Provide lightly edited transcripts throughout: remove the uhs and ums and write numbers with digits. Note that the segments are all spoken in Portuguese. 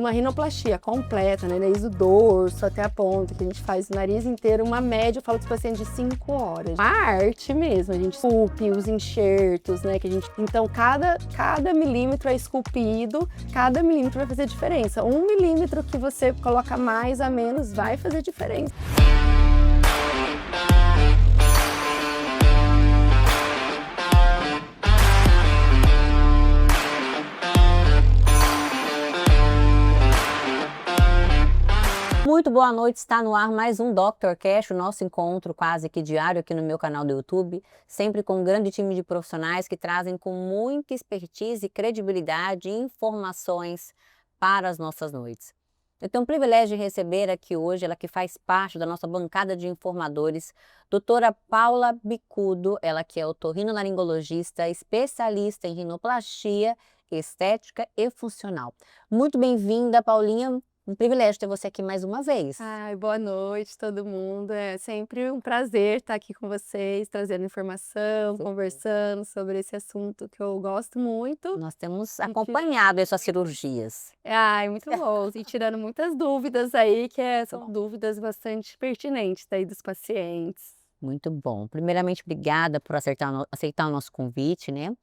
uma rinoplastia completa, né, desde o dorso até a ponta, que a gente faz o nariz inteiro, uma média, eu falo para os pacientes, de 5 horas. A arte mesmo, a gente esculpe os enxertos, né, que a gente... Então, cada milímetro é esculpido, cada milímetro vai fazer diferença. 1 milímetro que você coloca mais a menos vai fazer diferença. Muito boa noite, está no ar mais um Dr. Cash, o nosso encontro quase que diário aqui no meu canal do YouTube, sempre com um grande time de profissionais que trazem com muita expertise, credibilidade e informações para as nossas noites. Eu tenho o privilégio de receber aqui hoje, ela que faz parte da nossa bancada de informadores, doutora Paula Bicudo, ela que é otorrinolaringologista, especialista em rinoplastia, estética e funcional. Muito bem-vinda, Paulinha. Um privilégio ter você aqui mais uma vez. Ai, boa noite todo mundo, é sempre um prazer estar aqui com vocês, trazendo informação, conversando sobre esse assunto que eu gosto muito. Nós temos acompanhado essas cirurgias. Ai, muito bom, e tirando muitas dúvidas aí, são dúvidas bastante pertinentes aí dos pacientes. Muito bom. Primeiramente, obrigada por aceitar o nosso convite, né?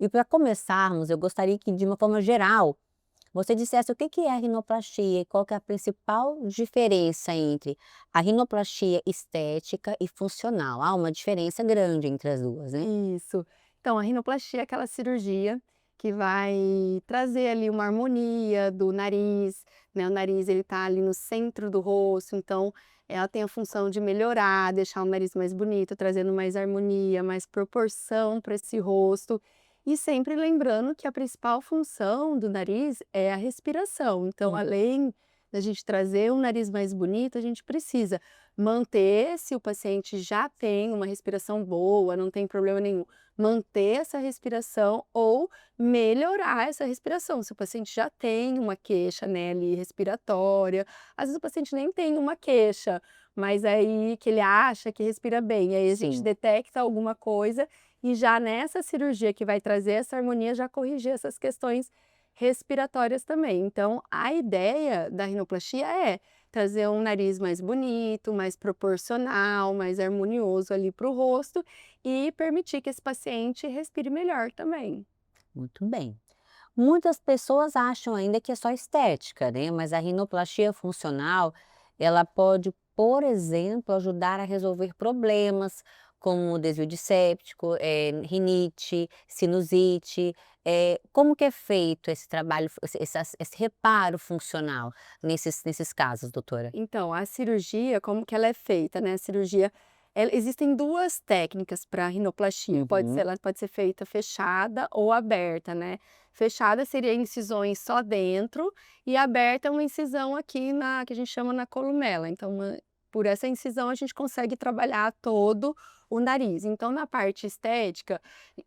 E para começarmos, eu gostaria que, de uma forma geral, você dissesse o que é a rinoplastia e qual que é a principal diferença entre a rinoplastia estética e funcional. Há uma diferença grande entre as duas, né? Isso. Então, a rinoplastia é aquela cirurgia que vai trazer ali uma harmonia do nariz, né? O nariz, ele tá ali no centro do rosto, então ela tem a função de melhorar, deixar o nariz mais bonito, trazendo mais harmonia, mais proporção para esse rosto. E sempre lembrando que a principal função do nariz é a respiração. Então, além da gente trazer um nariz mais bonito, a gente precisa manter, se o paciente já tem uma respiração boa, não tem problema nenhum, manter essa respiração ou melhorar essa respiração. Se o paciente já tem uma queixa, né, ali respiratória, às vezes o paciente nem tem uma queixa, mas aí que ele acha que respira bem, aí a gente Sim. detecta alguma coisa e já nessa cirurgia que vai trazer essa harmonia, já corrigir essas questões respiratórias também. Então, a ideia da rinoplastia é trazer um nariz mais bonito, mais proporcional, mais harmonioso ali para o rosto e permitir que esse paciente respire melhor também. Muito bem. Muitas pessoas acham ainda que é só estética, né? Mas a rinoplastia funcional, ela pode, por exemplo, ajudar a resolver problemas como desvio de séptico, rinite, sinusite. Como que é feito esse trabalho, esse reparo funcional nesses casos, doutora? Então, a cirurgia, como que ela é feita, né? A cirurgia, existem duas técnicas para a rinoplastia. Ela pode ser feita fechada ou aberta, né? Fechada seria incisões só dentro e aberta é uma incisão aqui que a gente chama na columela. Então, por essa incisão a gente consegue trabalhar todo o nariz. Então, na parte estética,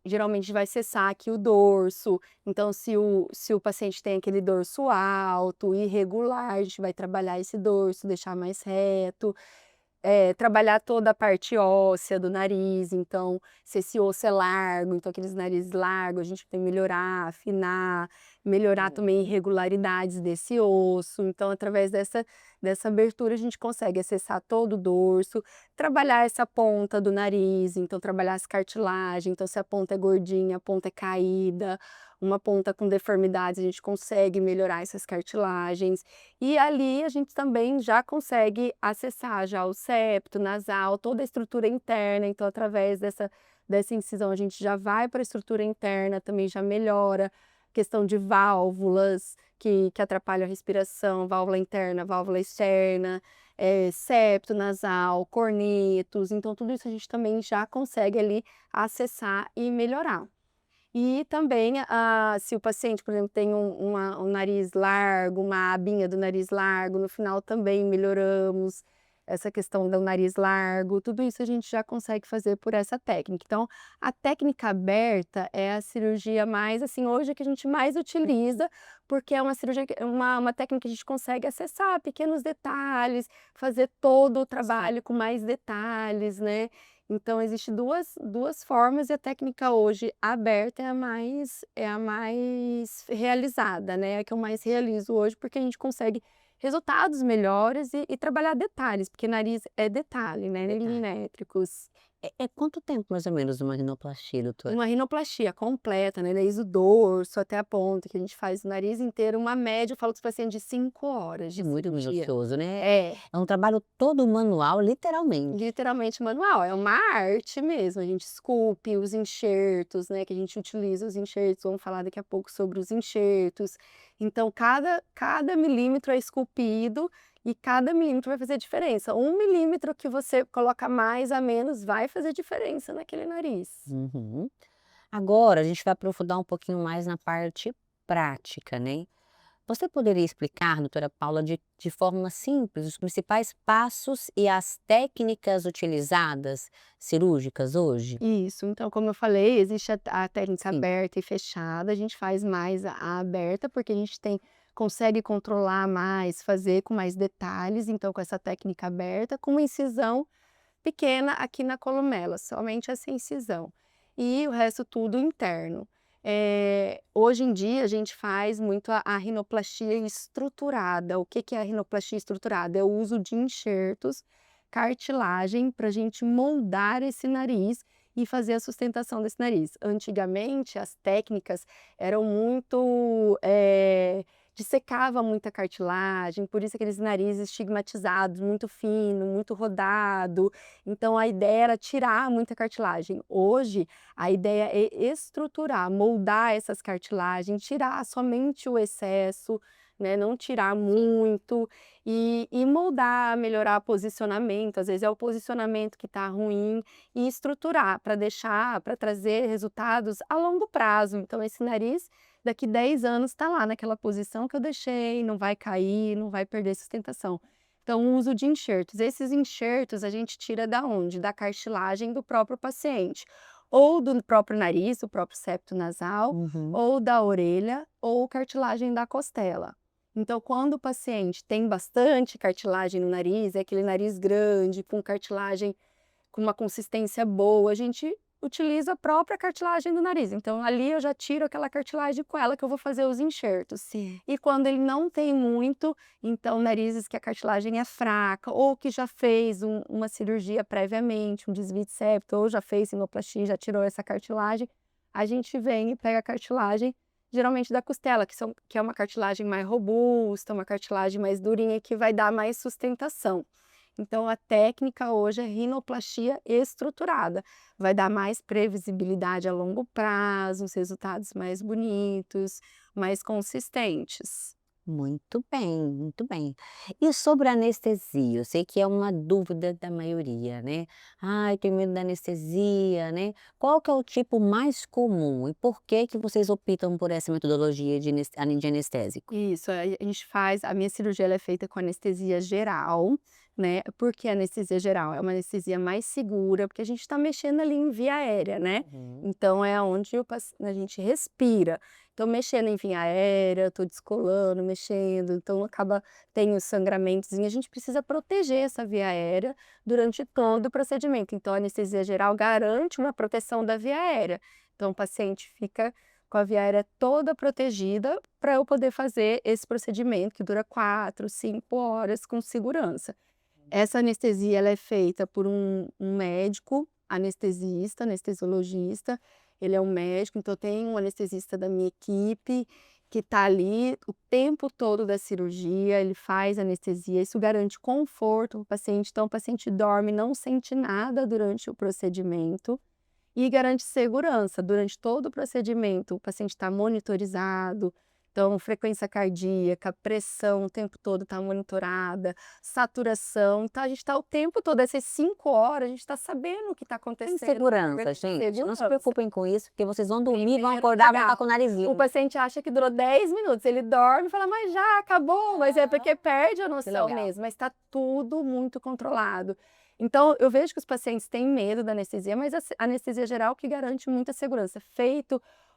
geralmente vai cessar aqui o dorso. Então, se o paciente tem aquele dorso alto, irregular, a gente vai trabalhar esse dorso, deixar mais reto. Trabalhar toda a parte óssea do nariz, então, se esse osso é largo, então aqueles narizes largos, a gente tem que melhorar, afinar, melhorar também irregularidades desse osso. Então, através dessa abertura, a gente consegue acessar todo o dorso, trabalhar essa ponta do nariz, então trabalhar as cartilagens, então se a ponta é gordinha, a ponta é caída, uma ponta com deformidades, a gente consegue melhorar essas cartilagens. E ali a gente também já consegue acessar já o septo nasal, toda a estrutura interna, então através dessa incisão a gente já vai para a estrutura interna, também já melhora. Questão de válvulas que atrapalham a respiração, válvula interna, válvula externa, septo nasal, cornetos, então tudo isso a gente também já consegue ali acessar e melhorar. E também, se o paciente, por exemplo, tem um nariz largo, uma abinha do nariz largo, no final também melhoramos essa questão do nariz largo, tudo isso a gente já consegue fazer por essa técnica. Então, a técnica aberta é a cirurgia mais, assim, hoje que a gente mais utiliza, porque é uma cirurgia, uma técnica que a gente consegue acessar pequenos detalhes, fazer todo o trabalho com mais detalhes, né? Então existe duas formas e a técnica hoje aberta é a mais realizada, né, é a que eu mais realizo hoje, porque a gente consegue resultados melhores e trabalhar detalhes, porque nariz é detalhe, né, Detalhe. milimétricos. É quanto tempo mais ou menos uma rinoplastia, doutora? Uma rinoplastia completa, né, desde o dorso até a ponta, que a gente faz o nariz inteiro, uma média, eu falo com os pacientes, de 5 horas É de muito cirurgia. minucioso, né. É. É um trabalho todo manual, literalmente. Literalmente manual, é uma arte mesmo, a gente esculpe os enxertos, né, que a gente utiliza os enxertos, vamos falar daqui a pouco sobre os enxertos. Então cada milímetro é esculpido e cada milímetro vai fazer diferença. 1 milímetro que você coloca mais a menos vai fazer diferença naquele nariz. Uhum. Agora a gente vai aprofundar um pouquinho mais na parte prática, né. Você poderia explicar, doutora Paula, de forma simples, os principais passos e as técnicas utilizadas cirúrgicas hoje? Isso, então como eu falei, existe a técnica Sim. aberta e fechada, a gente faz mais a aberta, porque a gente consegue controlar mais, fazer com mais detalhes, então com essa técnica aberta, com uma incisão pequena aqui na columela, somente essa incisão. E o resto tudo interno. Hoje em dia a gente faz muito a rinoplastia estruturada. O que que é a rinoplastia estruturada? É o uso de enxertos, cartilagem, para a gente moldar esse nariz e fazer a sustentação desse nariz. Antigamente as técnicas eram muito, dissecava muita cartilagem, por isso aqueles narizes estigmatizados, muito fino, muito rodado. Então a ideia era tirar muita cartilagem. Hoje a ideia é estruturar, moldar essas cartilagens, tirar somente o excesso, né, não tirar muito e moldar, melhorar o posicionamento. Às vezes é o posicionamento que está ruim e estruturar para trazer resultados a longo prazo. Então esse nariz daqui 10 anos está lá naquela posição que eu deixei, não vai cair, não vai perder sustentação. Então, o uso de enxertos. Esses enxertos a gente tira da onde? Da cartilagem do próprio paciente, ou do próprio nariz, do próprio septo nasal, Uhum. ou da orelha, ou cartilagem da costela. Então, quando o paciente tem bastante cartilagem no nariz, é aquele nariz grande, com cartilagem com uma consistência boa, a gente utiliza a própria cartilagem do nariz. Então, ali eu já tiro aquela cartilagem com ela que eu vou fazer os enxertos. Sim. E quando ele não tem muito, então narizes que a cartilagem é fraca, ou que já fez uma cirurgia previamente, um desvio de septo, ou já fez sinoplastia, já tirou essa cartilagem, a gente vem e pega a cartilagem, geralmente da costela, que é uma cartilagem mais robusta, uma cartilagem mais durinha, que vai dar mais sustentação. Então, a técnica hoje é rinoplastia estruturada. Vai dar mais previsibilidade a longo prazo, os resultados mais bonitos, mais consistentes. Muito bem, muito bem. E sobre a anestesia? Eu sei que é uma dúvida da maioria, né. "Ai, tenho medo da anestesia", né. Qual que é o tipo mais comum e por que que vocês optam por essa metodologia de anestésico? Isso, a gente faz a minha cirurgia ela é feita com anestesia geral, né, por que anestesia geral? É uma anestesia mais segura, porque a gente está mexendo ali em via aérea, né, Uhum. então é onde a gente respira. Então mexendo em via aérea, tô descolando, mexendo, então tem os sangramentozinho, a gente precisa proteger essa via aérea durante todo o procedimento, então a anestesia geral garante uma proteção da via aérea. Então o paciente fica com a via aérea toda protegida, para eu poder fazer esse procedimento que dura 4, 5 horas com segurança. Essa anestesia ela é feita por um médico anestesista, anestesiologista, ele é um médico, então tem um anestesista da minha equipe, que está ali o tempo todo da cirurgia, ele faz anestesia, isso garante conforto para o paciente, então o paciente dorme, não sente nada durante o procedimento. E garante segurança, durante todo o procedimento, o paciente está monitorizado, então frequência cardíaca, pressão o tempo todo está monitorada, saturação, então a gente está o tempo todo, essas 5 horas, a gente está sabendo o que está Tem acontecendo. segurança, gente, não se Segurança. preocupem com isso, porque vocês vão dormir, vão Primeiro acordar, vão lugar, estar com o nariz o limpo. paciente acha que durou 10 minutos, ele dorme e fala: "Mas já acabou", mas é porque perde a noção legal. mesmo, mas está tudo muito controlado. Então eu vejo que os pacientes têm medo da anestesia, mas a anestesia geral que garante muita segurança.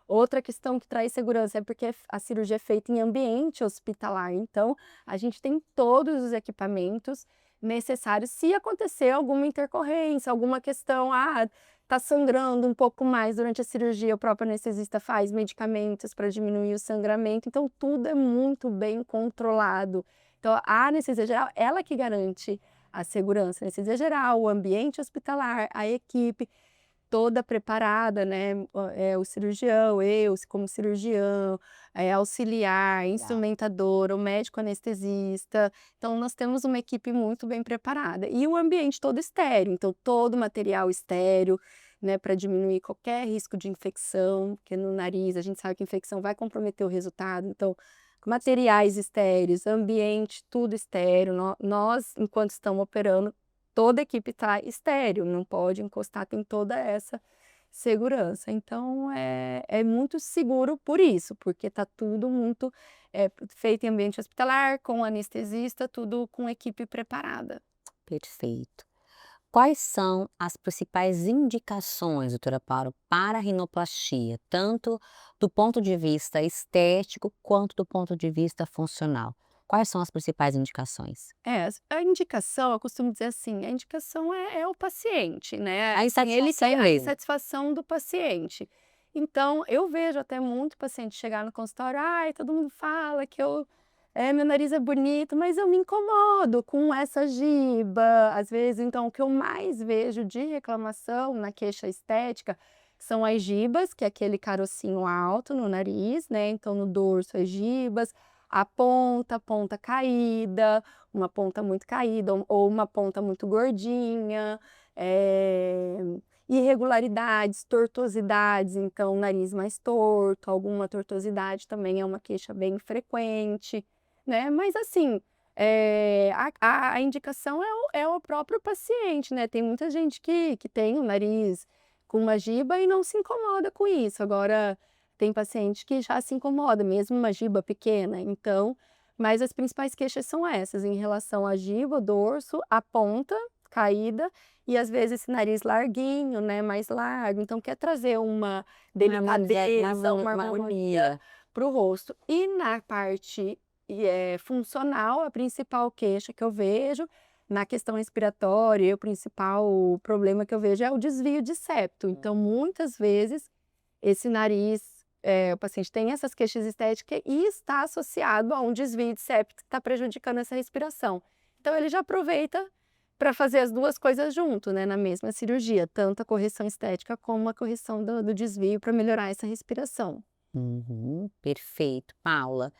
Outra questão que traz segurança é porque a cirurgia é feita em ambiente hospitalar, então a gente tem todos os equipamentos, necessário se acontecer alguma intercorrência, alguma questão, tá sangrando um pouco mais durante a cirurgia, o próprio anestesista faz medicamentos para diminuir o sangramento, então tudo é muito bem controlado. Então a anestesia geral, ela que garante a segurança, a anestesia geral, o ambiente hospitalar, a equipe toda preparada, né, o cirurgião, eu como cirurgião, auxiliar, Legal. instrumentadora, o médico anestesista, então nós temos uma equipe muito bem preparada. E o ambiente todo estéril, então todo material estéril, né, para diminuir qualquer risco de infecção, porque no nariz a gente sabe que a infecção vai comprometer o resultado, então materiais estéreis, ambiente tudo estéril, nós enquanto estamos operando toda a equipe está estéril, não pode encostar, tem toda essa segurança. Então é muito seguro por isso, porque está tudo muito feito em ambiente hospitalar, com anestesista, tudo com equipe preparada. Perfeito. Quais são as principais indicações, doutora Paula, para a rinoplastia, tanto do ponto de vista estético quanto do ponto de vista funcional? Quais são as principais indicações? A indicação, eu costumo dizer assim, a indicação é o paciente, né? A Assim, ele insatisfação quer a mesmo. insatisfação do paciente. Então, eu vejo até muito paciente chegar no consultório, ai, todo mundo fala que meu nariz é bonito, mas eu me incomodo com essa giba. Às vezes, então, o que eu mais vejo de reclamação na queixa estética são as gibas, que é aquele carocinho alto no nariz, né? Então, no dorso, as gibas, a ponta caída, uma ponta muito caída ou uma ponta muito gordinha, irregularidades, tortuosidades, então nariz mais torto, alguma tortuosidade também é uma queixa bem frequente, né? Mas assim, a indicação é o próprio paciente, né? Tem muita gente que tem o nariz com uma giba e não se incomoda com isso. Agora, tem paciente que já se incomoda, mesmo uma giba pequena, então, mas as principais queixas são essas, em relação à giba, o dorso, a ponta caída e às vezes esse nariz larguinho, né, mais largo, então quer trazer uma delicadeza, uma harmonia para o rosto. E na parte funcional, a principal queixa que eu vejo, na questão respiratória, o principal problema que eu vejo é o desvio de septo. Então, muitas vezes, esse nariz o paciente tem essas queixas estéticas e está associado a um desvio de septo que está prejudicando essa respiração. Então ele já aproveita para fazer as duas coisas junto, né, na mesma cirurgia, tanto a correção estética como a correção do desvio para melhorar essa respiração. Uhum, perfeito. Paula,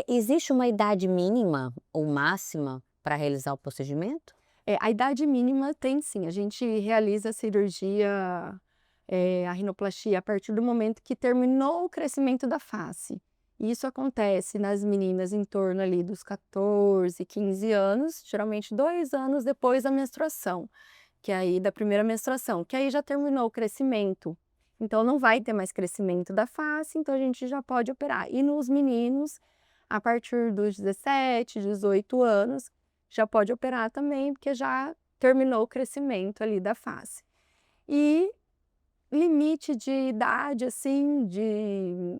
existe uma idade mínima ou máxima para realizar o procedimento? A idade mínima tem sim, a gente realiza a cirurgia, a rinoplastia a partir do momento que terminou o crescimento da face. Isso acontece nas meninas em torno ali dos 14, 15 anos, geralmente 2 anos depois da menstruação, que aí da primeira menstruação, que aí já terminou o crescimento. Então não vai ter mais crescimento da face, então a gente já pode operar. E nos meninos, a partir dos 17, 18 anos, já pode operar também, porque já terminou o crescimento ali da face. E limite de idade, assim,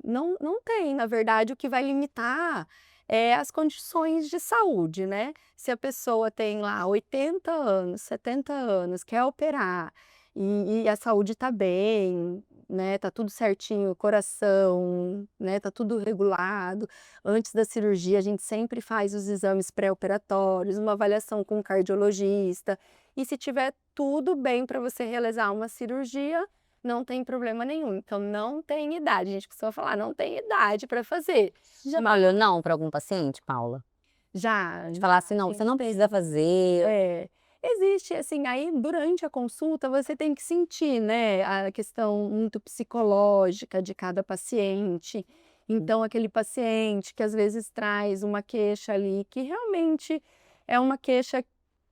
não tem, na verdade, o que vai limitar é as condições de saúde, né. Se a pessoa tem lá 80 anos, 70 anos, quer operar e a saúde está bem, né, tá tudo certinho, coração, né, tá tudo regulado. Antes da cirurgia, a gente sempre faz os exames pré-operatórios, uma avaliação com o cardiologista, e se tiver tudo bem para você realizar uma cirurgia, não tem problema nenhum, então não tem idade, a gente costuma falar: "Não tem idade para fazer". Já falou não para algum paciente, Paula? Já, De falar assim: a "Não, você não gente precisa fazer". existe assim, aí durante a consulta você tem que sentir, né, a questão muito psicológica de cada paciente. Então aquele paciente que às vezes traz uma queixa ali que realmente é uma queixa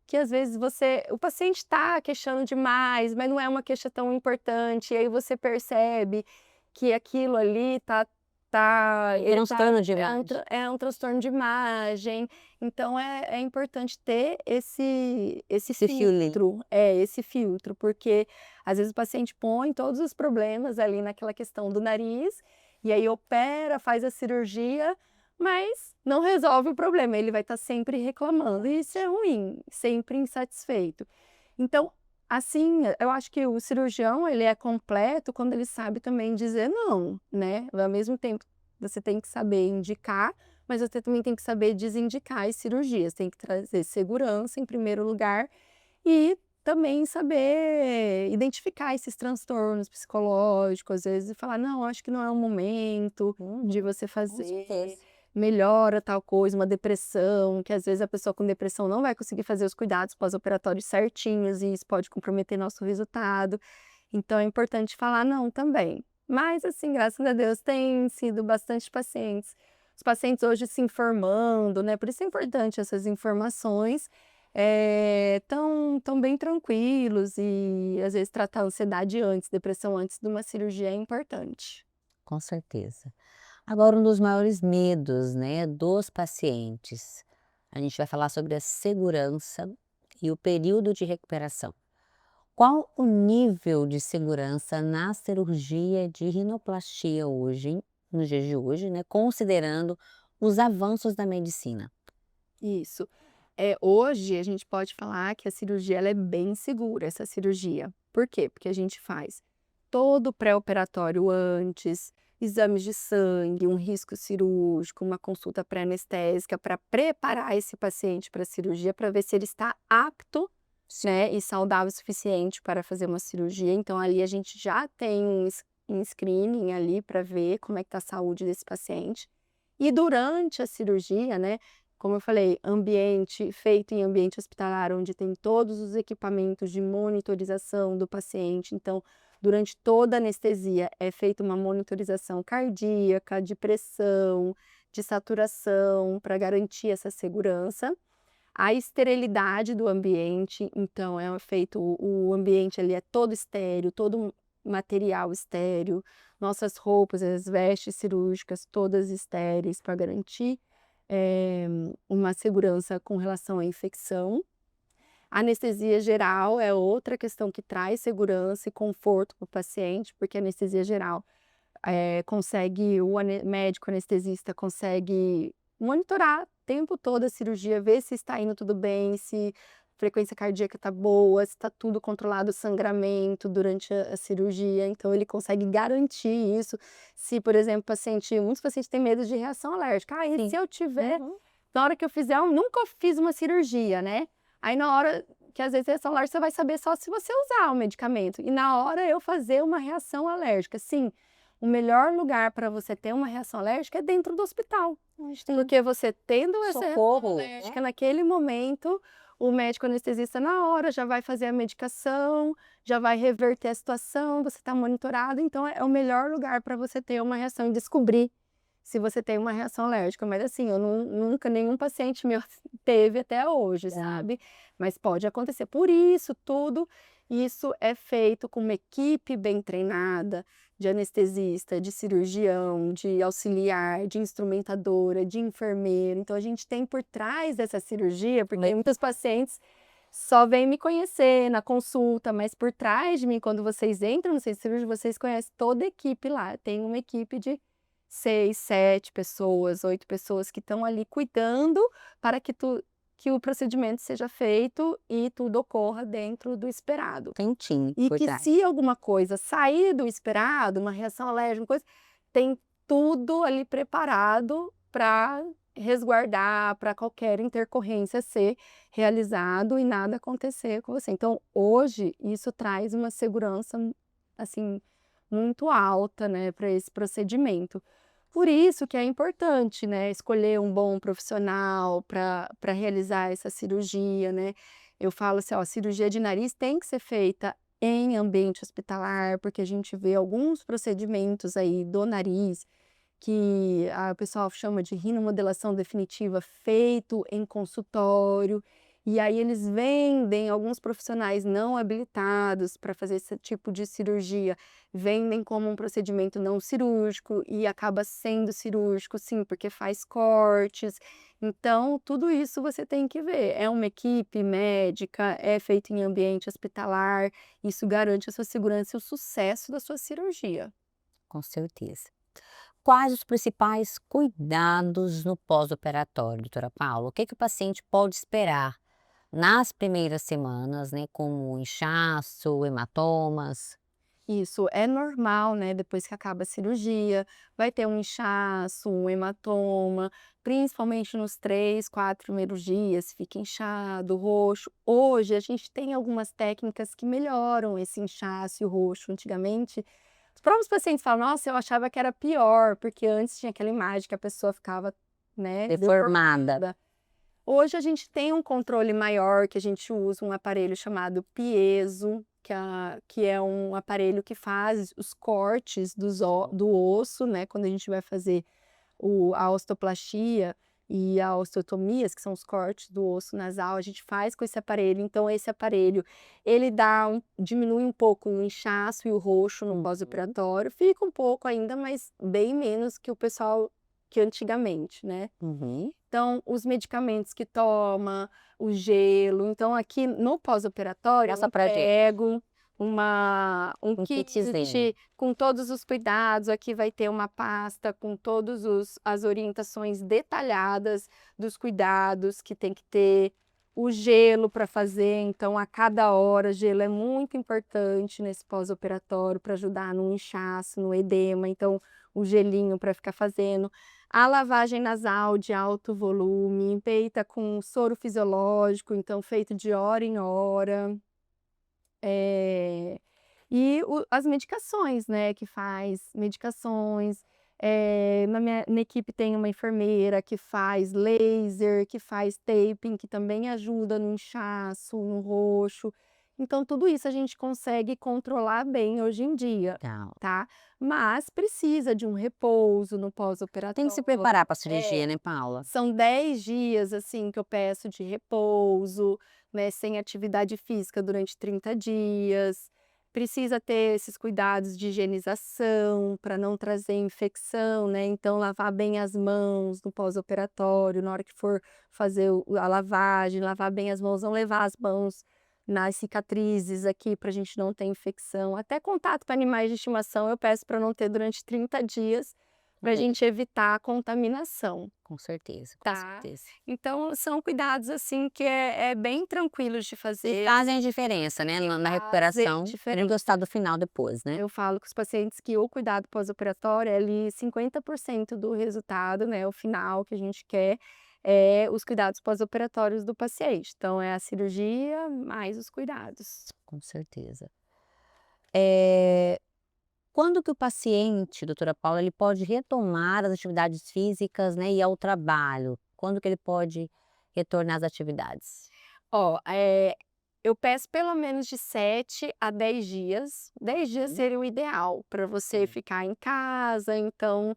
que às vezes o paciente está queixando demais, mas não é uma queixa tão importante, e aí você percebe que aquilo ali Transtorno de é imagem. é um transtorno de imagem, então é importante ter esse Esse feeling. filtro, esse filtro, porque às vezes o paciente põe todos os problemas ali naquela questão do nariz, e aí opera, faz a cirurgia, mas não resolve o problema, ele vai estar sempre reclamando, e isso é ruim, sempre insatisfeito. Então, assim, eu acho que o cirurgião, ele é completo quando ele sabe também dizer não, né. Ao mesmo tempo, você tem que saber indicar, mas você também tem que saber desindicar as cirurgias, tem que trazer segurança em primeiro lugar e também saber identificar esses transtornos psicológicos, às vezes, e falar: "Não, acho que não é o momento de você Com fazer, certeza. melhora tal coisa", uma depressão, que às vezes a pessoa com depressão não vai conseguir fazer os cuidados pós-operatórios certinhos e isso pode comprometer nosso resultado. Então é importante falar não também. Mas assim, graças a Deus tem sido bastante pacientes. Os pacientes hoje se informando, né, por isso é importante essas informações, tão bem tranquilos e às vezes tratar a ansiedade antes, depressão antes de uma cirurgia é importante. Com certeza. Agora, um dos maiores medos, né, dos pacientes, a gente vai falar sobre a segurança e o período de recuperação. Qual o nível de segurança na cirurgia de rinoplastia hoje, nos dias de hoje, né, considerando os avanços da medicina? Isso. Hoje a gente pode falar que a cirurgia ela é bem segura, essa cirurgia. Por quê? Porque a gente faz todo o pré-operatório antes, exames de sangue, um risco cirúrgico, uma consulta pré-anestésica para preparar esse paciente para a cirurgia, para ver se ele está apto, né, e saudável o suficiente para fazer uma cirurgia. Então ali a gente já tem um screening ali para ver como é que está a saúde desse paciente. E durante a cirurgia, né, como eu falei, ambiente feito em ambiente hospitalar, onde tem todos os equipamentos de monitorização do paciente. Então, durante toda a anestesia é feita uma monitorização cardíaca, de pressão, de saturação, para garantir essa segurança. A esterilidade do ambiente, então é feito o ambiente ali é todo estéril, todo material estéril, nossas roupas, as vestes cirúrgicas todas estéreis para garantir, eh, uma segurança com relação à infecção. Anestesia geral é outra questão que traz segurança e conforto para o paciente, porque a anestesia geral consegue o médico anestesista consegue monitorar o tempo todo a cirurgia, ver se está indo tudo bem, se a frequência cardíaca está boa, se está tudo controlado, o sangramento durante a cirurgia, então ele consegue garantir isso. Se, por exemplo, muitos pacientes têm medo de reação alérgica. "Ah, e Sim. se eu tiver Uhum. na hora que eu fizer eu nunca fiz uma cirurgia, né, aí na hora que às vezes reação alérgica você vai saber só se você usar o medicamento, e na hora eu fazer uma reação alérgica". Sim, o melhor lugar para você ter uma reação alérgica é dentro do hospital, Onde tem porque você tendo essa reação socorro, alérgica né? naquele momento, o médico anestesista na hora já vai fazer a medicação, já vai reverter a situação, você está monitorado, então é o melhor lugar para você ter uma reação e descobrir se você tem uma reação alérgica, mas assim, eu nunca nenhum paciente meu teve até hoje, Ah, sabe. Mas pode acontecer. Por isso tudo, isso é feito com uma equipe bem treinada, de anestesista, de cirurgião, de auxiliar, de instrumentadora, de enfermeiro. Então a gente tem por trás dessa cirurgia, porque le muitos pacientes só vêm me conhecer na consulta, mas por trás de mim, quando vocês entram no centro cirúrgico, vocês conhecem toda a equipe lá. Tem uma equipe de 6, 7 pessoas, 8 pessoas que estão ali cuidando para que o procedimento seja feito e tudo ocorra dentro do esperado. tem time E por que trás. se alguma coisa sair do esperado, uma reação alérgica, uma coisa, tem tudo ali preparado para resguardar, para qualquer intercorrência ser realizado e nada acontecer com você. Então, hoje, isso traz uma segurança, assim, muito alta, né, para esse procedimento. Por isso que é importante, né, escolher um bom profissional para realizar essa cirurgia, né. Eu falo assim: "Ó, a cirurgia de nariz tem que ser feita em ambiente hospitalar", porque a gente vê alguns procedimentos aí do nariz que o pessoal chama de rinomodelação definitiva, feito em consultório, e aí eles vendem, alguns profissionais não habilitados para fazer esse tipo de cirurgia, vendem como um procedimento não cirúrgico e acaba sendo cirúrgico sim, porque faz cortes. Então, tudo isso você tem que ver. É uma equipe médica, é feito em ambiente hospitalar, isso garante a sua segurança e o sucesso da sua cirurgia. Com certeza. quais os principais cuidados no pós-operatório, doutora Paula? O que que o paciente pode esperar nas primeiras semanas, né, como inchaço, hematomas? Isso é normal, né, depois que acaba a cirurgia, vai ter um inchaço, um hematoma, principalmente nos 3, 4 primeiros dias, fica inchado, roxo. Hoje a gente tem algumas técnicas que melhoram esse inchaço e o roxo. Antigamente, os próprios pacientes falam: "Nossa, eu achava que era pior", porque antes tinha aquela imagem que a pessoa ficava, né, Deformada. deformada. Hoje a gente tem um controle maior, que a gente usa um aparelho chamado piezo, que é um aparelho que faz os cortes do osso, né, quando a gente vai fazer a osteoplastia e a osteotomias, que são os cortes do osso nasal, a gente faz com esse aparelho. Então esse aparelho, ele diminui um pouco o inchaço e o roxo no Uhum. pós-operatório, fica um pouco ainda, mas bem menos que antigamente, né. Uhum. Então, os medicamentos que toma, o gelo. Então, aqui no pós-operatório, Passa eu pra gente. entrego um Um kit kitzinho. com todos os cuidados. Aqui vai ter uma pasta com todos as orientações detalhadas dos cuidados que tem que ter. O gelo para fazer, então, a cada hora, gelo é muito importante nesse pós-operatório para ajudar no inchaço, no edema. Então, o gelinho para ficar fazendo. A lavagem nasal de alto volume, feita com soro fisiológico, então feito de hora em hora. E as medicações, né, que faz medicações. Na equipe tem uma enfermeira que faz laser, que faz taping, que também ajuda no inchaço, no roxo. Então tudo isso a gente consegue controlar bem hoje em dia, Legal. tá. Mas precisa de um repouso no Tem que se pós-operatório. preparar para a cirurgia, É. né, Paula? São 10 dias, assim, que eu peço de repouso, né, sem atividade física durante 30 dias. Precisa ter esses cuidados de higienização para não trazer infecção, né, então lavar bem as mãos no pós-operatório, na hora que for fazer a lavagem, lavar bem as mãos, não levar as mãos nas cicatrizes aqui para a gente não ter infecção. Até contato com animais de estimação eu peço para não ter durante 30 dias, para a É. gente evitar a contaminação. Com certeza, com Tá. certeza. Então são cuidados, assim, que é bem tranquilos de E fazer. fazem a diferença, né, na Fazem recuperação e no diferença. resultado final depois, né? Eu falo com os pacientes que o cuidado pós-operatório é ali 50% do resultado, né, o final que a gente quer, é os cuidados pós-operatórios do paciente. Então é a cirurgia mais os cuidados. Com certeza. Eh, Quando que o paciente, doutora Paula, ele pode retomar as atividades físicas, né, e ao trabalho? Quando que ele pode retornar às atividades? Ó, eu peço pelo menos de 7 a 10 dias. 10 dias Uhum. seria o ideal para você Sim. ficar em casa, então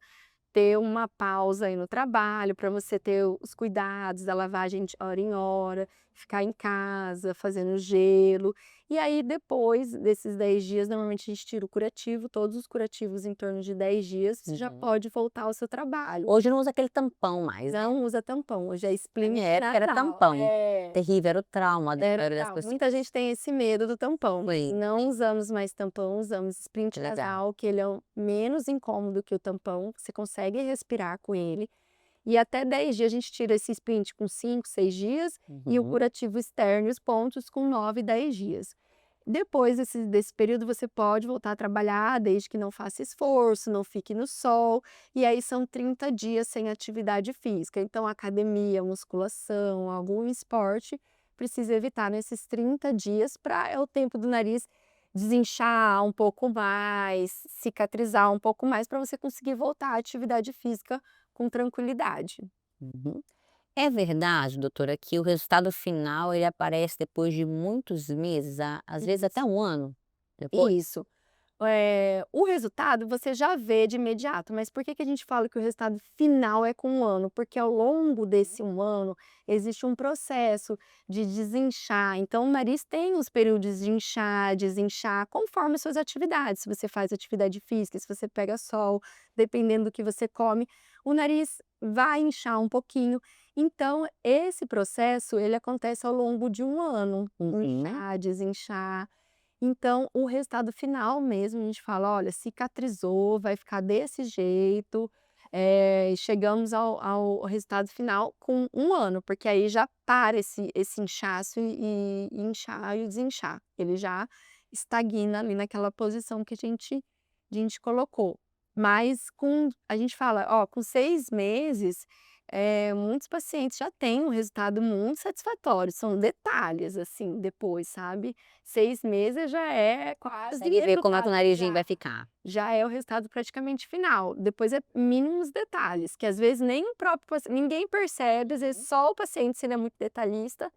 ter uma pausa aí no trabalho, para você ter os cuidados da lavagem de hora em hora, ficar em casa fazendo gelo. E aí depois desses 10 dias, normalmente a gente tira o curativo, todos os curativos em torno de 10 dias, você já Uhum. pode voltar ao seu trabalho. Hoje não usa aquele tampão mais, né? Não usa tampão, hoje é Na splint minha época era nasal. tampão. Terrível, era o trauma da Era maioria das tal. pessoas. Muita gente tem esse medo do tampão. Foi, Não usamos mais tampão, usamos splint que legal. nasal, que ele é menos incômodo que o tampão, você consegue respirar com ele. E até 10 dias a gente tira esse splint com 5, 6 dias e o Uhum. curativo externo e os pontos com 9, 10 dias. Depois desse período você pode voltar a trabalhar, desde que não faça esforço, não fique no sol, e aí são 30 dias sem atividade física. Então academia, musculação, algum esporte, precisa evitar nesses 30 dias para é o tempo do nariz desinchar um pouco mais, cicatrizar um pouco mais, para você conseguir voltar à atividade física com tranquilidade. Uhum. É verdade, doutora, que o resultado final ele aparece depois de muitos meses, às vezes até Isso. um ano depois? Isso. O resultado você já vê de imediato, mas por que que a gente fala que o resultado final é com 1 ano? Porque ao longo desse 1 ano, existe um processo de desinchar, então o nariz tem os períodos de inchar, desinchar, conforme as suas atividades. Se você faz atividade física, se você pega sol, dependendo do que você come, o nariz vai inchar um pouquinho. Então esse processo, ele acontece ao longo de 1 ano, Uhum. inchar, desinchar. Então, o resultado final mesmo, a gente fala: "Olha, cicatrizou, vai ficar desse jeito", chegamos ao resultado final com 1 ano, porque aí já para esse inchaço e inchar e desinchar. Ele já estagna ali naquela posição que a gente colocou. Mas a gente fala: "Ó, com 6 meses, muitos pacientes já têm um resultado muito satisfatório", são detalhes, assim, depois, sabe. 6 meses já é quase Consegue ver como é que o resultado narizinho já. vai ficar. Já é o resultado praticamente final, depois é mínimos detalhes, que às vezes nem o próprio ninguém percebe, às vezes só o paciente, se ele é muito detalhista,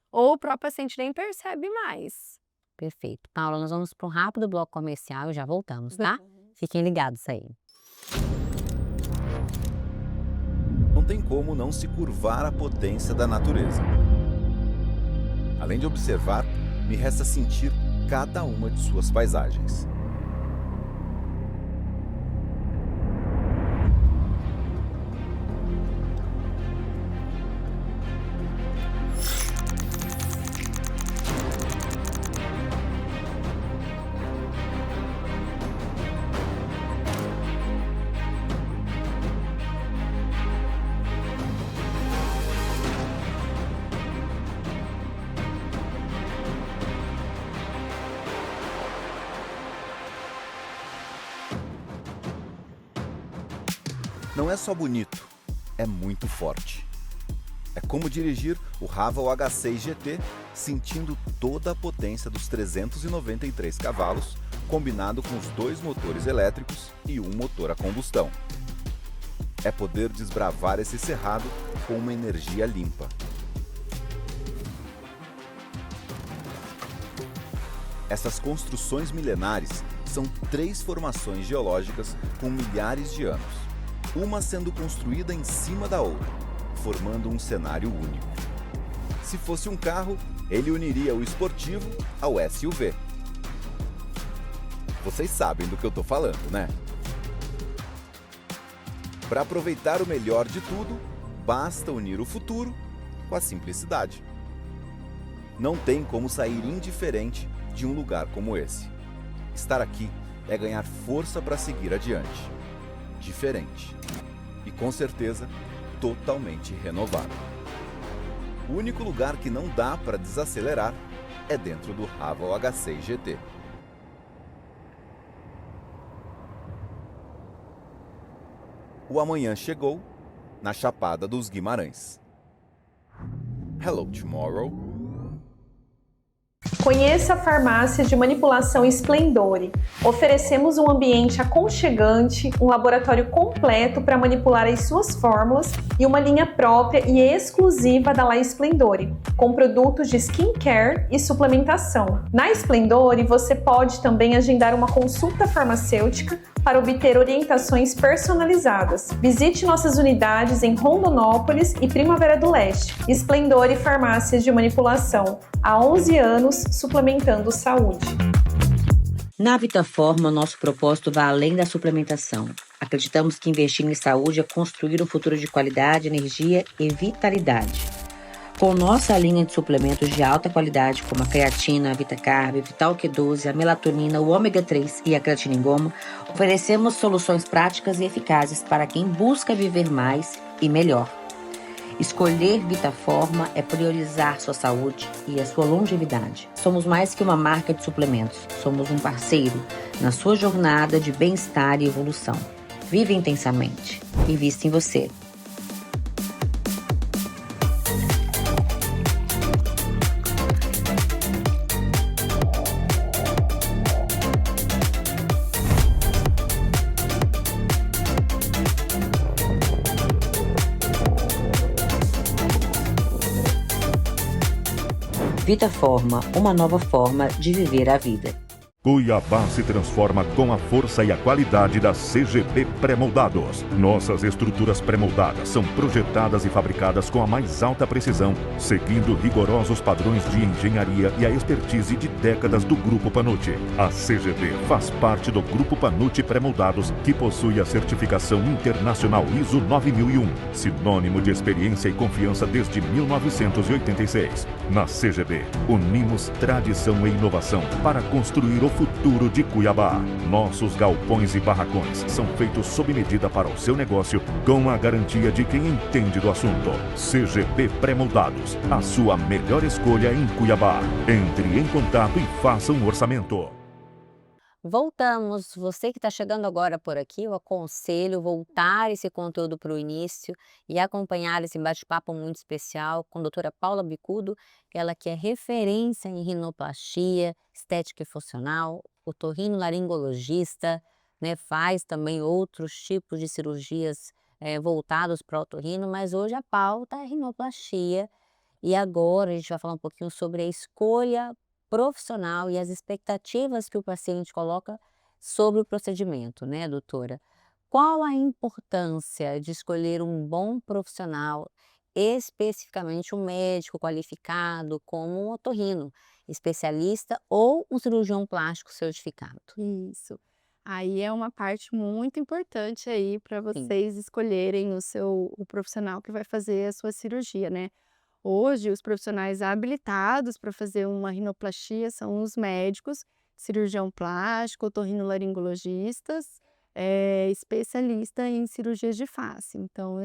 ou o próprio paciente nem percebe mais. Perfeito. Paula, nós vamos para um rápido bloco comercial e já voltamos, tá? Fiquem ligados aí. Não tem como não se curvar à potência da natureza. Além de observar, me resta sentir cada uma de suas paisagens. Não é só bonito, é muito forte. É como dirigir o Haval H6 GT sentindo toda a potência dos 393 cavalos, combinado com os 2 motores elétricos e um motor a combustão. É poder desbravar esse cerrado com uma energia limpa. Essas construções milenares são 3 formações geológicas com milhares de anos, uma sendo construída em cima da outra, formando um cenário único. Se fosse um carro, ele uniria o esportivo ao SUV. Vocês sabem do que eu estou falando, né? Para aproveitar o melhor de tudo, basta unir o futuro com a simplicidade. Não tem como sair indiferente de um lugar como esse. Estar aqui é ganhar força para seguir adiante. Diferente. E com certeza, totalmente renovado. O único lugar que não dá para desacelerar é dentro do Haval H6 GT. O amanhã chegou na Chapada dos Guimarães. Hello, tomorrow. Conheça a farmácia de manipulação Splendore. Oferecemos um ambiente aconchegante, um laboratório completo para manipular as suas fórmulas e uma linha própria e exclusiva da La Splendore, com produtos de skincare e suplementação. Na Splendore, você pode também agendar uma consulta farmacêutica para obter orientações personalizadas. Visite nossas unidades em Rondonópolis e Primavera do Leste. Splendore Farmácias de Manipulação. Há 11 anos, suplementando saúde. Na Vitaforma, nosso propósito vai além da suplementação. Acreditamos que investir em saúde é construir um futuro de qualidade, energia e vitalidade. Com nossa linha de suplementos de alta qualidade, como a creatina, a VitaCarb, Vital Q12, a melatonina, o ômega 3 e a creatina em goma, oferecemos soluções práticas e eficazes para quem busca viver mais e melhor. Escolher Vitaforma é priorizar sua saúde e a sua longevidade. Somos mais que uma marca de suplementos, somos um parceiro na sua jornada de bem-estar e evolução. Vive intensamente. Invista em você. Vitaforma, uma nova forma de viver a vida. Cuiabá se transforma com a força e a qualidade da CGP Pré-Moldados. Nossas estruturas pré-moldadas são projetadas e fabricadas com a mais alta precisão, seguindo rigorosos padrões de engenharia e a expertise de décadas do Grupo Panucci. A CGP faz parte do Grupo Panucci Pré-Moldados, que possui a certificação internacional ISO 9001, sinônimo de experiência e confiança desde 1986. Na CGP, unimos tradição e inovação para construir o futuro de Cuiabá. Nossos galpões e barracões são feitos sob medida para o seu negócio, com a garantia de quem entende do assunto. CGP Pré-Moldados, a sua melhor escolha em Cuiabá. Entre em contato e faça um orçamento. Voltamos. Você que está chegando agora por aqui, eu aconselho voltar esse conteúdo para o início e acompanhar esse bate-papo muito especial com a doutora Paula Bicudo, ela que é referência em rinoplastia, estética e funcional, otorrinolaringologista, né, faz também outros tipos de cirurgias voltados para o otorrino, mas hoje a pauta é rinoplastia. E agora a gente vai falar um pouquinho sobre a escolha profissional e as expectativas que o paciente coloca sobre o procedimento, né, doutora? Qual a importância de escolher um bom profissional, especificamente um médico qualificado como um otorrino, especialista ou um cirurgião plástico certificado? Isso. Aí é uma parte muito importante aí para Sim. vocês escolherem o profissional que vai fazer a sua cirurgia, né? Hoje, os profissionais habilitados para fazer uma rinoplastia são os médicos, cirurgião plástico, otorrinolaringologistas, especialista em cirurgias de face. Então,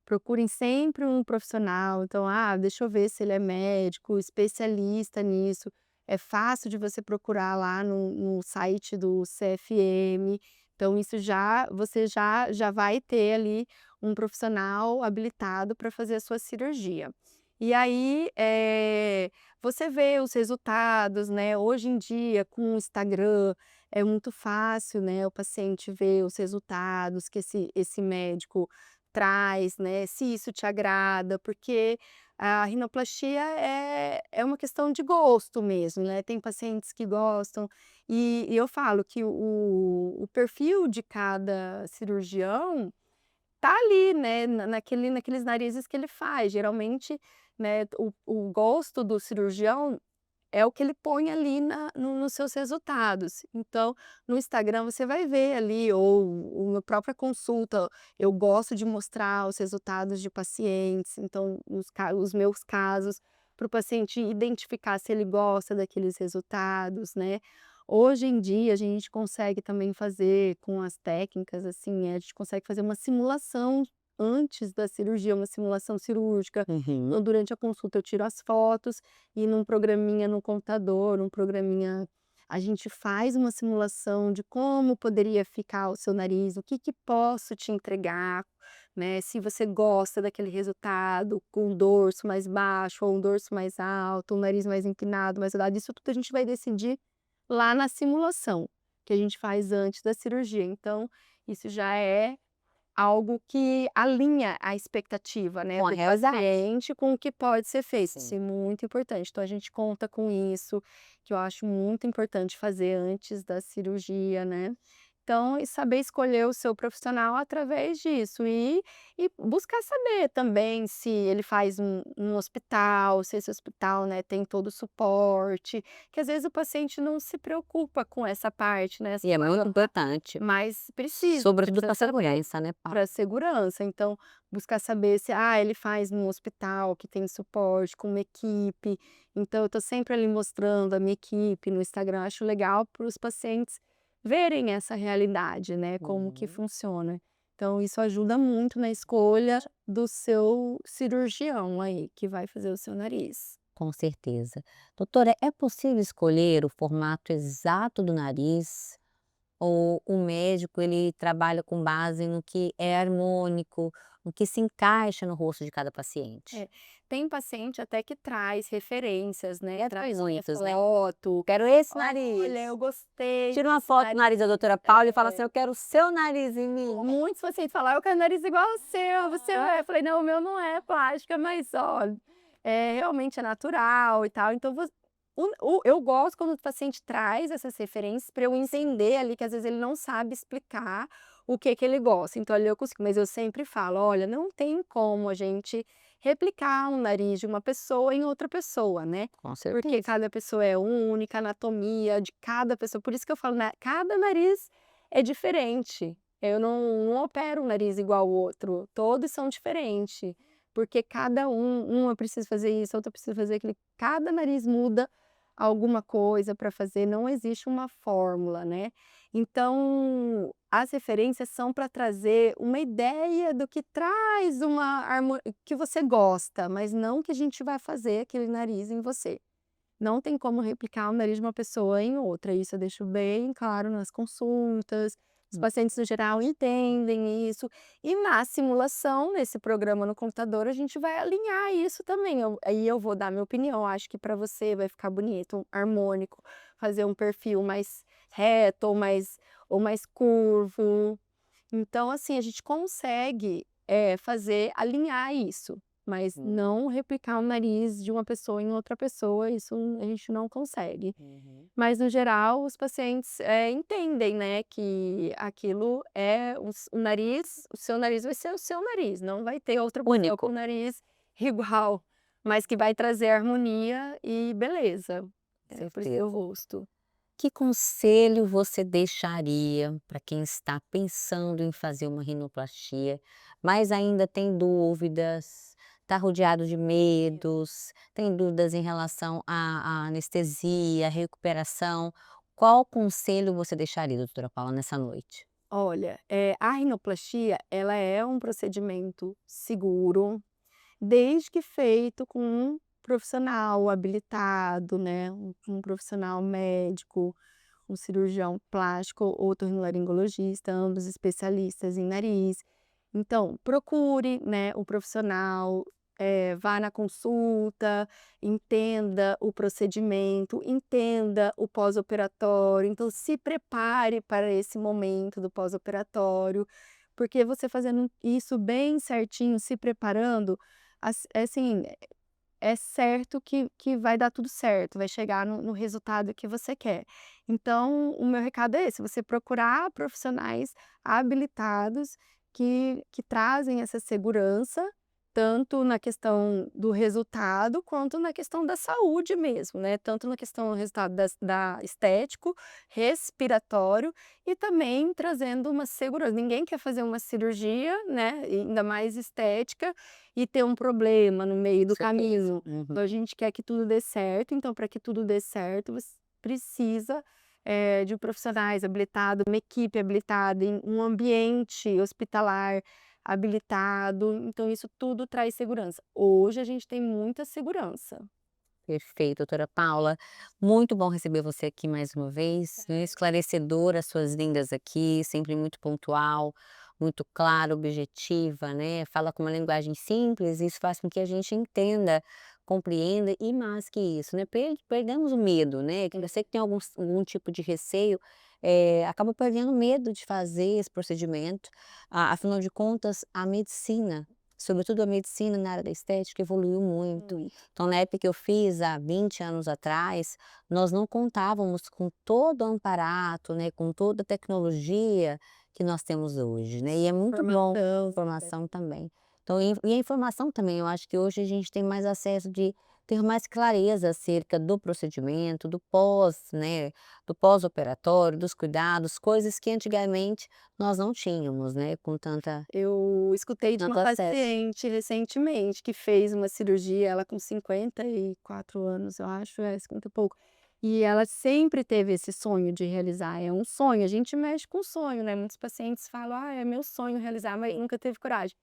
procurem sempre um profissional. Então, deixa eu ver se ele é médico, especialista nisso. É fácil de você procurar lá no site do CFM. Então, isso você já vai ter ali um profissional habilitado para fazer a sua cirurgia. E aí, você vê os resultados, né? Hoje em dia, com o Instagram, é muito fácil, né? O paciente ver os resultados que esse médico traz, né? Se isso te agrada, porque a rinoplastia é uma questão de gosto mesmo, né? Tem pacientes que gostam, e eu falo que o perfil de cada cirurgião tá ali, né, naqueles narizes que ele faz. Geralmente, né, o gosto do cirurgião é o que ele põe ali nos seus resultados. Então, no Instagram você vai ver ali, ou na própria consulta, eu gosto de mostrar os resultados de pacientes, então os meus casos, para o paciente identificar se ele gosta daqueles resultados, né. Hoje em dia a gente consegue também fazer com as técnicas, assim, a gente consegue fazer uma simulação antes da cirurgia, uma simulação cirúrgica. Então, durante a consulta eu tiro as fotos e num programinha no computador, a gente faz uma simulação de como poderia ficar o seu nariz, o que posso te entregar, né? Se você gosta daquele resultado com um dorso mais baixo ou um dorso mais alto, um nariz mais empinado, mais rodado, isso tudo a gente vai decidir lá na simulação, que a gente faz antes da cirurgia. Então, isso já é algo que alinha a expectativa, né, Com a do realidade. paciente com o que pode ser feito. Isso Sim. é muito importante. Então, a gente conta com isso, que eu acho muito importante fazer antes da cirurgia, né. Então, e saber escolher o seu profissional através disso. E buscar saber também se ele faz um hospital, se esse hospital, né, tem todo o suporte, que às vezes o paciente não se preocupa com essa parte, né, E é muito importante, mas precisa, sobretudo precisa para saber segurança, né, Paula? para segurança. Então, buscar saber se, ele faz num hospital que tem suporte, com uma equipe. Então, eu tô sempre ali mostrando a minha equipe no Instagram. Acho legal para os pacientes verem essa realidade, né, como que funciona. Então, isso ajuda muito na escolha do seu cirurgião aí, que vai fazer o seu nariz. Com certeza. Doutora, é possível escolher o formato exato do nariz? Ou o médico ele trabalha com base no que é harmônico, no que se encaixa no rosto de cada paciente? É, tem paciente até que traz referências, né, traz muitos, né? foto. Quero esse nariz. Olha, eu gostei Tira uma desse foto do nariz da doutora Paula e fala assim, É. eu quero o seu nariz em mim. Muitos pacientes falam: "Eu quero nariz igual ao seu, você é". Eu falei: "Não, o meu não é plástica, mas olha, realmente é natural e tal". Então Eu gosto quando o paciente traz essas referências para eu entender ali que às vezes ele não sabe explicar o que ele gosta, então ali eu consigo, mas eu sempre falo: "Olha, não tem como a gente replicar um nariz de uma pessoa em outra pessoa, né, Com porque certeza. cada pessoa é única, a anatomia de cada pessoa", por isso que eu falo, né, cada nariz é diferente, eu não opero um nariz igual ao outro, todos são diferentes, porque cada uma precisa fazer isso, outra precisa fazer aquilo, cada nariz muda alguma coisa para fazer, não existe uma fórmula, né. Então, as referências são para trazer uma ideia do que traz uma que você gosta, mas não que a gente vai fazer aquele nariz em você. Não tem como replicar o nariz de uma pessoa em outra, isso eu deixo bem claro nas consultas, os pacientes no geral entendem isso, e na simulação, nesse programa no computador, a gente vai alinhar isso também, aí eu vou dar minha opinião, acho que para você vai ficar bonito, harmônico, fazer um perfil mais reto ou mais curvo. Então, assim, a gente consegue, fazer alinhar isso, mas não replicar o nariz de uma pessoa em outra pessoa, isso a gente não consegue. Mas no geral os pacientes, entendem, né, que aquilo é o nariz, o seu nariz vai ser o seu nariz, não vai ter outra pessoa com Único. o nariz igual, mas que vai trazer harmonia e beleza, para o Certeza. seu rosto. Que conselho você deixaria para quem está pensando em fazer uma rinoplastia, mas ainda tem dúvidas, está rodeado de medos, tem dúvidas em relação à anestesia, à recuperação? Qual conselho você deixaria, doutora Paula, nessa noite? Olha, a rinoplastia, ela é um procedimento seguro, desde que feito com um profissional habilitado, né, um profissional médico, um cirurgião plástico ou otorrinolaringologista, ambos especialistas em nariz. Então, procure, né, o profissional, vá na consulta, entenda o procedimento, entenda o pós-operatório, então se prepare para esse momento do pós-operatório, porque você fazendo isso bem certinho, se preparando, assim, é certo que vai dar tudo certo, vai chegar no resultado que você quer. Então, o meu recado é esse, você procurar profissionais habilitados que trazem essa segurança, tanto na questão do resultado, quanto na questão da saúde mesmo, né, tanto na questão do resultado da estético, respiratório e também trazendo uma segurança. Ninguém quer fazer uma cirurgia, né, e ainda mais estética, e ter um problema no meio do Certeza. caminho. Então a gente quer que tudo dê certo, então para que tudo dê certo, você precisa, de profissionais habilitados, uma equipe habilitada, em um ambiente hospitalar habilitado, então isso tudo traz segurança. Hoje a gente tem muita segurança. Perfeito, doutora Paula. Muito bom receber você aqui mais uma vez, né, esclarecedora as suas vindas aqui, sempre muito pontual, muito clara, objetiva, né, fala com uma linguagem simples, isso faz com que a gente entenda, compreenda e mais que isso, né, perdemos o medo, né, que você que tem algum tipo de receio, acaba perdendo medo de fazer esse procedimento, afinal de contas a medicina, sobretudo a medicina na área da estética, evoluiu muito. Então, na época que eu fiz, há 20 anos atrás, nós não contávamos com todo o aparato, né, com toda a tecnologia que nós temos hoje, né, e é muito bom Informação. informação também. Então, e a informação também, eu acho que hoje a gente tem mais acesso de ter mais clareza acerca do procedimento, do pós, né, do pós-operatório, dos cuidados, coisas que antigamente nós não tínhamos, né, com Eu escutei de uma tanto acesso. paciente recentemente que fez uma cirurgia, ela com 54 anos, eu acho, 50 e pouco. E ela sempre teve esse sonho de realizar, é um sonho, a gente mexe com sonho, né, muitos pacientes falam: "Ah, é meu sonho realizar", mas nunca teve coragem.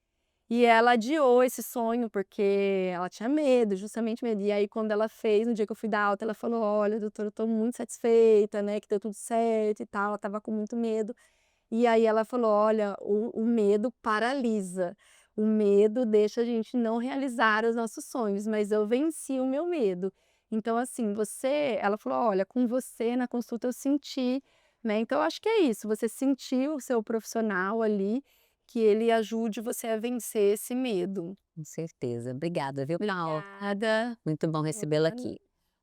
E ela adiou esse sonho, porque ela tinha medo, justamente medo. E aí quando ela fez, no dia que eu fui dar alta, ela falou: "Olha, doutora, eu tô muito satisfeita, né, que deu tudo certo e tal", ela estava com muito medo. E aí ela falou: "Olha, o medo paralisa, o medo deixa a gente não realizar os nossos sonhos, mas eu venci o meu medo". Então assim, ela falou: "Olha, com você na consulta eu senti", né, então eu acho que é isso, você sentir o seu profissional ali, que ele ajude você a vencer esse medo. Com certeza. Obrigada, viu, Paula. Obrigada. Muito bom recebê-la Boa aqui.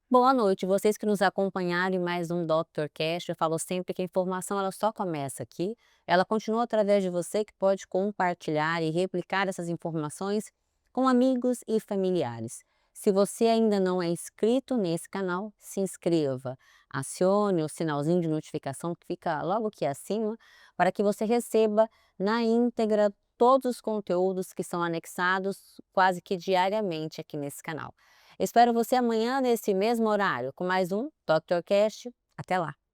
Boa noite, vocês que nos acompanharam em mais um Dr. Cash. Eu falo sempre que a informação ela só começa aqui, ela continua através de você que pode compartilhar e replicar essas informações com amigos e familiares. Se você ainda não é inscrito nesse canal, se inscreva, acione o sinalzinho de notificação que fica logo aqui acima, para que você receba na íntegra todos os conteúdos que são anexados quase que diariamente aqui nesse canal. Espero você amanhã nesse mesmo horário com mais um Dr. Cash. Até lá!